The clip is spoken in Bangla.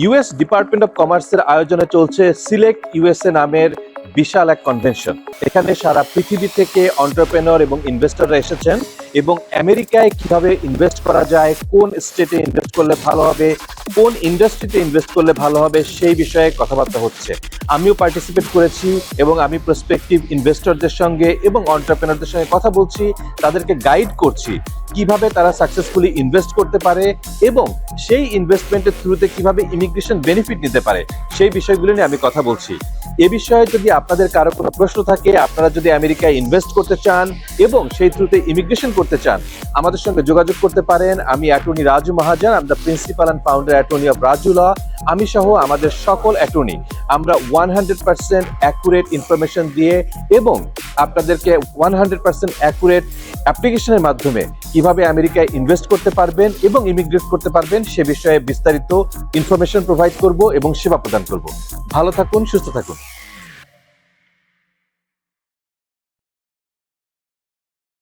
ইউএস ডিপার্টমেন্ট অফ কমার্সের আয়োজনে চলছে সিলেক্ট ইউএসএ নামের বিশাল এক কনভেনশন। এখানে সারা পৃথিবী থেকে এন্টারপ্রেনার এবং ইনভেস্টররা এসেছেন এবং আমেরিকায় কিভাবে ইনভেস্ট করা যায়, কোন স্টেটে ইনভেস্ট করলে ভালো হবে, কোন ইন্ডাস্ট্রিতে ইনভেস্ট করলে ভালো হবে সেই বিষয়ে কথাবার্তা হচ্ছে। আমিও পার্টিসিপেট করেছি এবং আমি প্রসপেক্টিভ ইনভেস্টরদের সঙ্গে এবং এন্টারপ্রেনারদের সঙ্গে কথা বলছি, তাদেরকে গাইড করছি কিভাবে তারা সাকসেসফুলি ইনভেস্ট করতে পারে এবং সেই ইনভেস্টমেন্টের থ্রুতে কিভাবে ইমিগ্রেশন বেনিফিট নিতে পারে সেই বিষয়গুলো নিয়ে আমি কথা বলছি। এ বিষয়ে যদি আপনাদের কারো কোনো প্রশ্ন থাকে, আপনারা যদি আমেরিকায় ইনভেস্ট করতে চান এবং সেই থ্রুতে ইমিগ্রেশন করতে চান, আমাদের সঙ্গে যোগাযোগ করতে পারেন। আমি attorney Raju Mahajan, I am the principal and founder attorney of Raju law. আমি সহ আমাদের সকল অ্যাটর্নি আমরা 100% অ্যাকুরেট ইনফরমেশন দিয়ে এবং আপনাদেরকে 100% অ্যাকুরেট অ্যাপ্লিকেশনের মাধ্যমে কিভাবে আমেরিকায় ইনভেস্ট করতে পারবেন এবং ইমিগ্রেট করতে পারবেন সে বিষয়ে বিস্তারিত ইনফরমেশন প্রোভাইড করব এবং সেবা প্রদান করব। ভালো থাকুন, সুস্থ থাকুন।